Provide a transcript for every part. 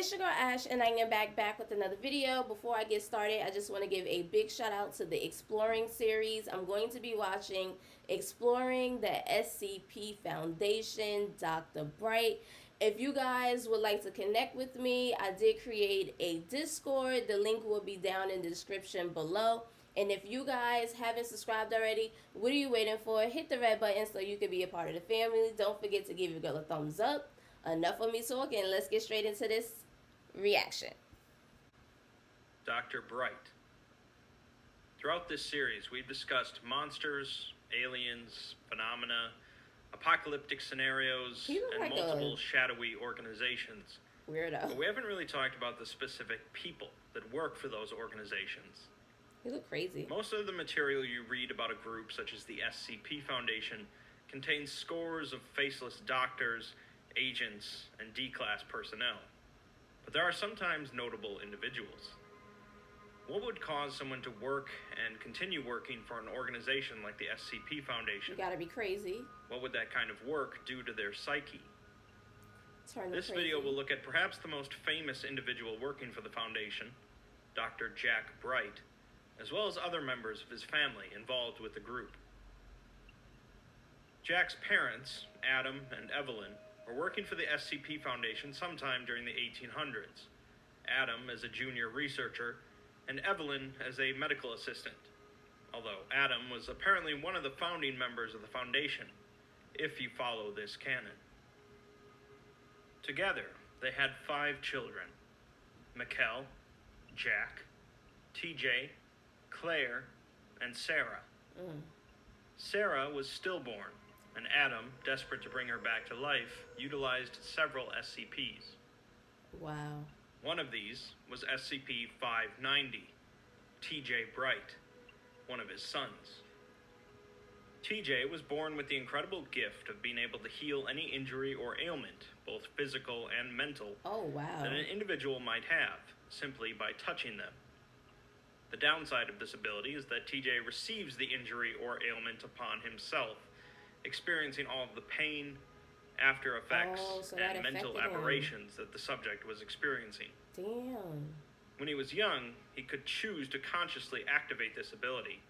It's your girl Ash, and I am back with another video. Before I get started, I just want to give a big shout out to the Exploring series. I'm going to be watching Exploring the SCP Foundation, Dr. Bright. If you guys would like to connect with me, I did create a Discord. The link will be down in the description below. And if you guys haven't subscribed already, what are you waiting for? Hit the red button so you can be a part of the family. Don't forget to give your girl a thumbs up. Enough of me talking. Let's get straight into this reaction. Dr. Bright. Throughout this series, we've discussed monsters, aliens, phenomena, apocalyptic scenarios, and like multiple shadowy organizations. Weirdo. But we haven't really talked about the specific people that work for those organizations. You look crazy. Most of the material you read about a group such as the SCP Foundation contains scores of faceless doctors, agents, and D-class personnel. But there are sometimes notable individuals. What would cause someone to work and continue working for an organization like the SCP Foundation? You gotta be crazy. What would that kind of work do to their psyche? This crazy. video will look at perhaps the most famous individual working for the Foundation, Dr. Jack Bright, as well as other members of his family involved with the group. Jack's parents, Adam and Evelyn, were working for the SCP Foundation sometime during the 1800s. Adam as a junior researcher, and Evelyn as a medical assistant. Although Adam was apparently one of the founding members of the Foundation, if you follow this canon. Together, they had 5 children: Mikkel, Jack, TJ, Claire, and Sarah. Sarah was stillborn, and Adam, desperate to bring her back to life, utilized several SCPs. Wow. One of these was SCP-590, TJ Bright, one of his sons. TJ was born with the incredible gift of being able to heal any injury or ailment, both physical and mental, that an individual might have, simply by touching them. The downside of this ability is that TJ receives the injury or ailment upon himself, experiencing all of the pain, after effects, and mental aberrations that the subject was experiencing. Damn. When he was young, he could choose to consciously activate this ability,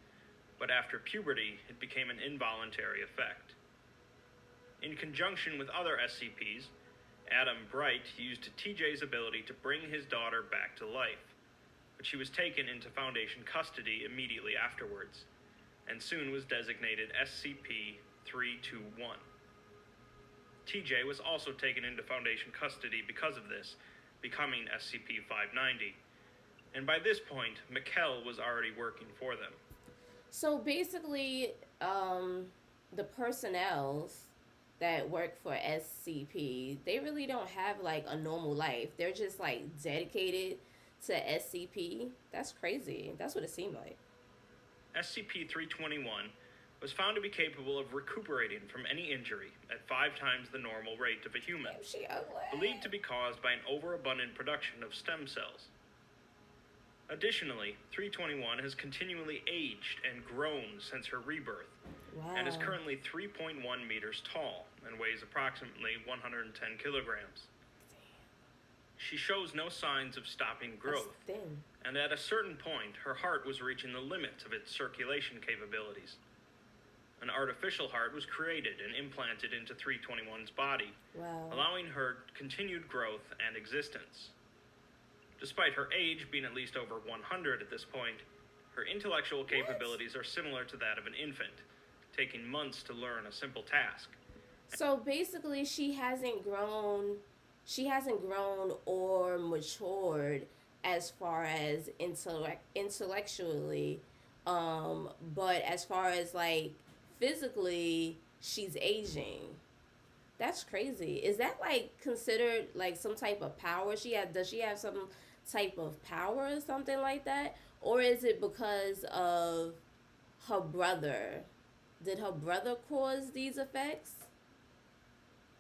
but after puberty, it became an involuntary effect. In conjunction with other SCPs, Adam Bright used TJ's ability to bring his daughter back to life, but she was taken into Foundation custody immediately afterwards, and soon was designated SCP-321. TJ was also taken into Foundation custody because of this, becoming SCP-590, and by this point, Mikkel was already working for them. So basically, the personnel that work for SCP, they really don't have like a normal life. They're just like dedicated to SCP. That's crazy. That's what it seemed like. SCP-321 was found to be capable of recuperating from any injury at 5 times the normal rate of a human, believed to be caused by an overabundant production of stem cells. Additionally, 321 has continually aged and grown since her rebirth, and is currently 3.1 meters tall and weighs approximately 110 kilograms. She shows no signs of stopping growth, and at a certain point, her heart was reaching the limits of its circulation capabilities. An artificial heart was created and implanted into 321's body, allowing her continued growth and existence. Despite her age being at least over 100 at this point, her intellectual capabilities are similar to that of an infant, taking months to learn a simple task. So basically, she hasn't grown or matured as far as intellectually, but as far as like physically, she's aging. That's crazy. Is that like considered like some type of power does she have some type of power or something like that? Or is it because of her brother? Did her brother cause these effects?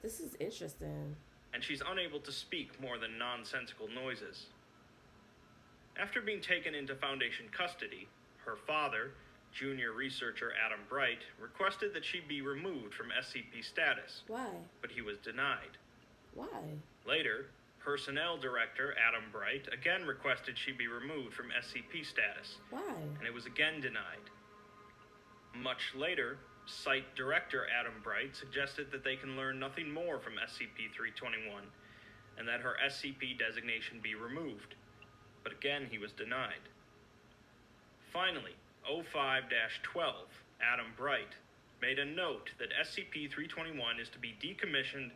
This is interesting. And she's unable to speak more than nonsensical noises. After being taken into Foundation custody, her father, junior researcher Adam Bright, requested that she be removed from SCP status. Why? But he was denied. Why? Later, Personnel Director Adam Bright again requested she be removed from SCP status. Why? And it was again denied. Much later, Site Director Adam Bright suggested that they can learn nothing more from SCP-321, and that her SCP designation be removed, but again he was denied. Finally, 05-12, Adam Bright made a note that SCP-321 is to be decommissioned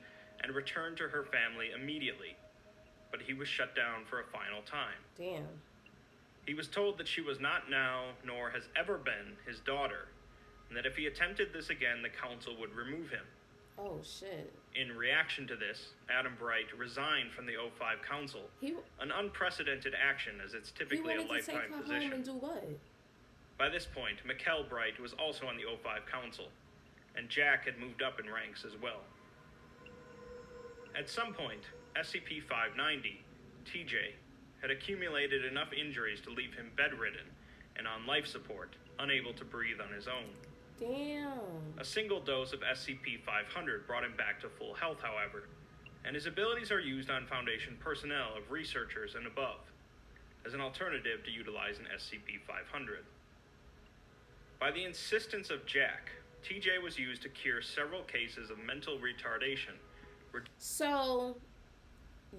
and returned to her family immediately, but he was shut down for a final time. Damn. He was told that she was not now, nor has ever been, his daughter, and that if he attempted this again, the council would remove him. Oh, shit. In reaction to this, Adam Bright resigned from the O5 Council, an unprecedented action as it's typically a lifetime position. He wanted to take her home and do what? By this point, Mikkel Bright was also on the O5 Council, and Jack had moved up in ranks as well. At some point, SCP-590, TJ, had accumulated enough injuries to leave him bedridden and on life support, unable to breathe on his own. Damn. A single dose of SCP-500 brought him back to full health, however, and his abilities are used on Foundation personnel of researchers and above, as an alternative to utilizing SCP-500. By the insistence of Jack, TJ was used to cure several cases of mental retardation. So,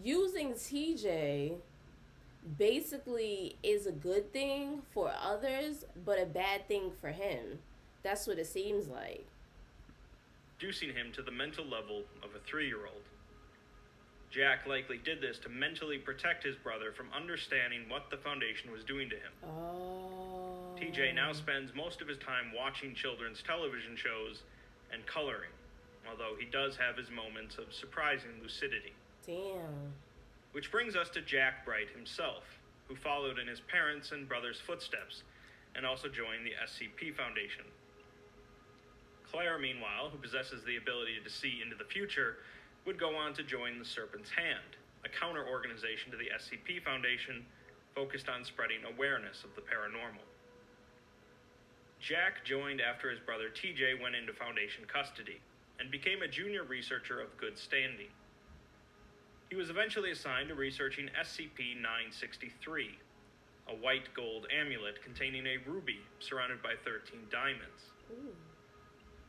using TJ basically is a good thing for others, but a bad thing for him. That's what it seems like. Reducing him to the mental level of a 3-year-old. Jack likely did this to mentally protect his brother from understanding what the Foundation was doing to him. Oh. TJ now spends most of his time watching children's television shows and coloring, although he does have his moments of surprising lucidity. Damn. Which brings us to Jack Bright himself, who followed in his parents' and brother's footsteps, and also joined the SCP Foundation. Claire, meanwhile, who possesses the ability to see into the future, would go on to join the Serpent's Hand, a counter-organization to the SCP Foundation focused on spreading awareness of the paranormal. Jack joined after his brother TJ went into Foundation custody, and became a junior researcher of good standing. He was eventually assigned to researching SCP-963, a white gold amulet containing a ruby surrounded by 13 diamonds. Ooh.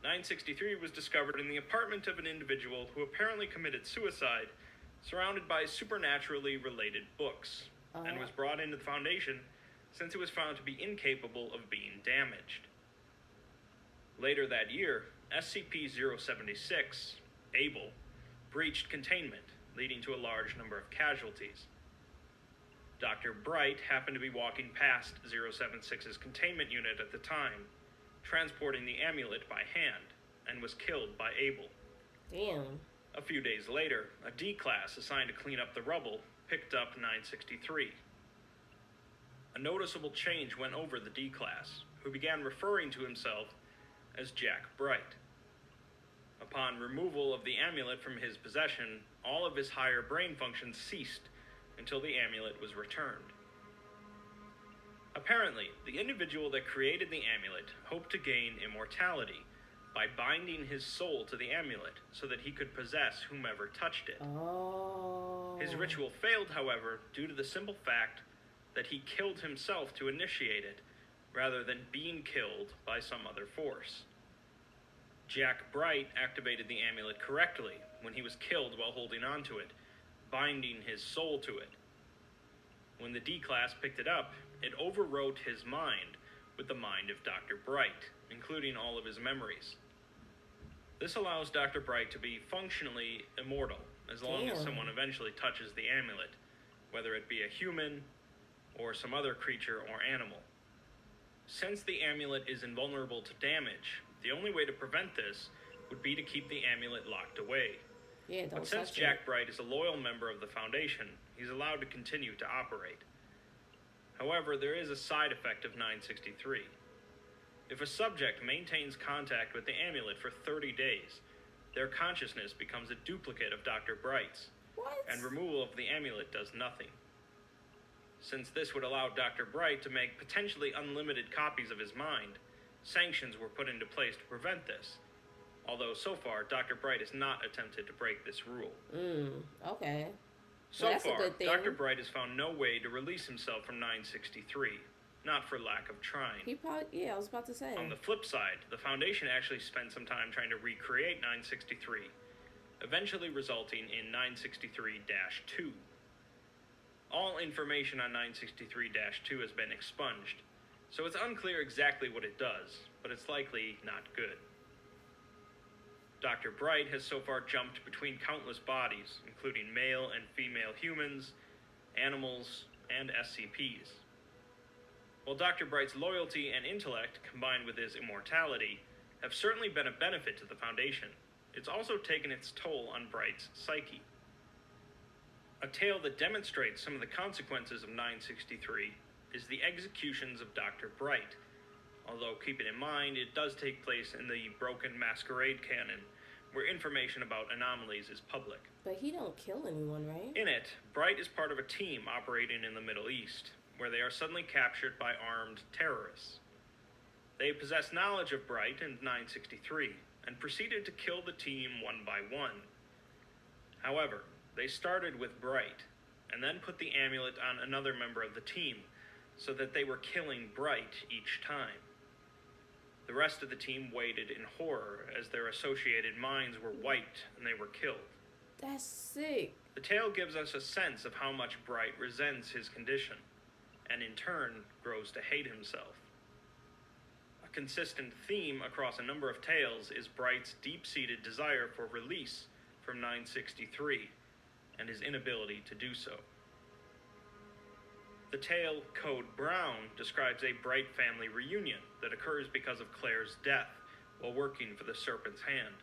963 was discovered in the apartment of an individual who apparently committed suicide, surrounded by supernaturally related books, and was brought into the Foundation since it was found to be incapable of being damaged. Later that year, SCP-076, Abel, breached containment, leading to a large number of casualties. Dr. Bright happened to be walking past 076's containment unit at the time, transporting the amulet by hand, and was killed by Abel. Damn. A few days later, a D-class assigned to clean up the rubble picked up 963. A noticeable change went over the D-class, who began referring to himself as Jack Bright. Upon removal of the amulet from his possession, all of his higher brain functions ceased until the amulet was returned. Apparently, the individual that created the amulet hoped to gain immortality by binding his soul to the amulet so that he could possess whomever touched it. Oh. His ritual failed, however, due to the simple fact that he killed himself to initiate it, rather than being killed by some other force. Jack Bright activated the amulet correctly when he was killed while holding onto it, binding his soul to it. When the D-class picked it up, it overwrote his mind with the mind of Dr. Bright, including all of his memories. This allows Dr. Bright to be functionally immortal, as long as someone eventually touches the amulet, whether it be a human or some other creature or animal. Since the amulet is invulnerable to damage, the only way to prevent this would be to keep the amulet locked away. Yeah, but since Jack Bright is a loyal member of the Foundation, he's allowed to continue to operate. However, there is a side effect of 963. If a subject maintains contact with the amulet for 30 days, their consciousness becomes a duplicate of Dr. Bright's, and removal of the amulet does nothing. Since this would allow Dr. Bright to make potentially unlimited copies of his mind, sanctions were put into place to prevent this, although so far Dr. Bright has not attempted to break this rule. Okay. So far, Dr. Bright has found no way to release himself from 963, not for lack of trying. I was about to say. On the flip side, the Foundation actually spent some time trying to recreate 963, eventually resulting in 963-2. All information on 963-2 has been expunged, so it's unclear exactly what it does, but it's likely not good. Dr. Bright has so far jumped between countless bodies, including male and female humans, animals, and SCPs. While Dr. Bright's loyalty and intellect, combined with his immortality, have certainly been a benefit to the Foundation, it's also taken its toll on Bright's psyche. A tale that demonstrates some of the consequences of 963 is the executions of Dr. Bright, although keeping in mind it does take place in the Broken Masquerade canon, where information about anomalies is public. But he don't kill anyone, right? In it, Bright is part of a team operating in the Middle East, where they are suddenly captured by armed terrorists. They possess knowledge of Bright in 963, and proceeded to kill the team one by one. However, they started with Bright, and then put the amulet on another member of the team, so that they were killing Bright each time. The rest of the team waited in horror as their associated minds were wiped and they were killed. That's sick. The tale gives us a sense of how much Bright resents his condition, and in turn grows to hate himself. A consistent theme across a number of tales is Bright's deep-seated desire for release from 963, and his inability to do so. The tale Code Brown describes a Bright family reunion that occurs because of Claire's death while working for the Serpent's Hand.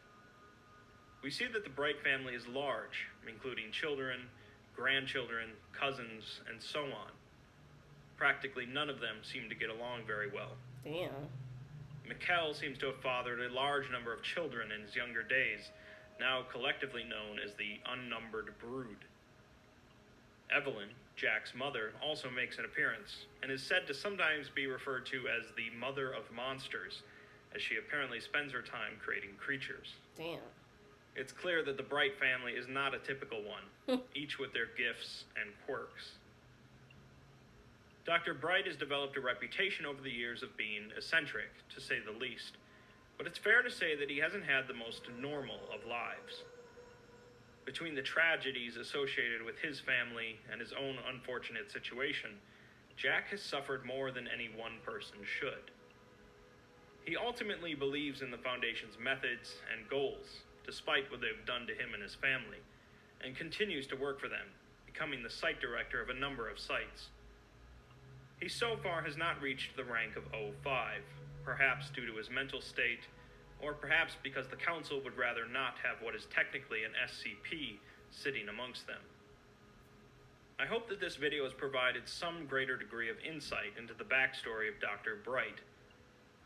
We see that the Bright family is large, including children, grandchildren, cousins, and so on. Practically none of them seem to get along very well. Damn. Mikkel seems to have fathered a large number of children in his younger days, now collectively known as the Unnumbered Brood. Evelyn, Jack's mother, also makes an appearance, and is said to sometimes be referred to as the Mother of Monsters, as she apparently spends her time creating creatures. Damn. It's clear that the Bright family is not a typical one, each with their gifts and quirks. Dr. Bright has developed a reputation over the years of being eccentric, to say the least, but it's fair to say that he hasn't had the most normal of lives. Between the tragedies associated with his family and his own unfortunate situation, Jack has suffered more than any one person should. He ultimately believes in the Foundation's methods and goals, despite what they've done to him and his family, and continues to work for them, becoming the site director of a number of sites. He so far has not reached the rank of 05, perhaps due to his mental state, or perhaps because the Council would rather not have what is technically an SCP sitting amongst them. I hope that this video has provided some greater degree of insight into the backstory of Dr. Bright,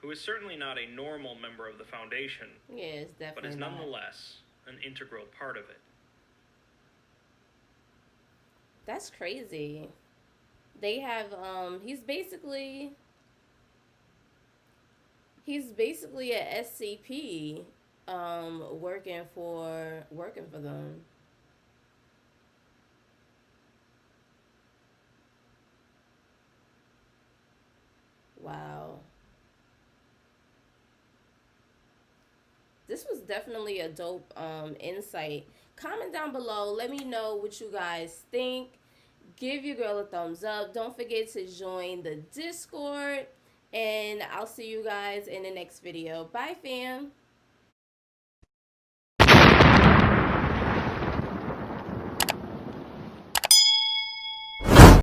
who is certainly not a normal member of the Foundation, yes, definitely but is nonetheless an integral part of it. That's crazy. They have, he's basically a SCP, working for them. Wow. This was definitely a dope insight. Comment down below. Let me know what you guys think. Give your girl a thumbs up. Don't forget to join the Discord. And I'll see you guys in the next video. Bye, fam.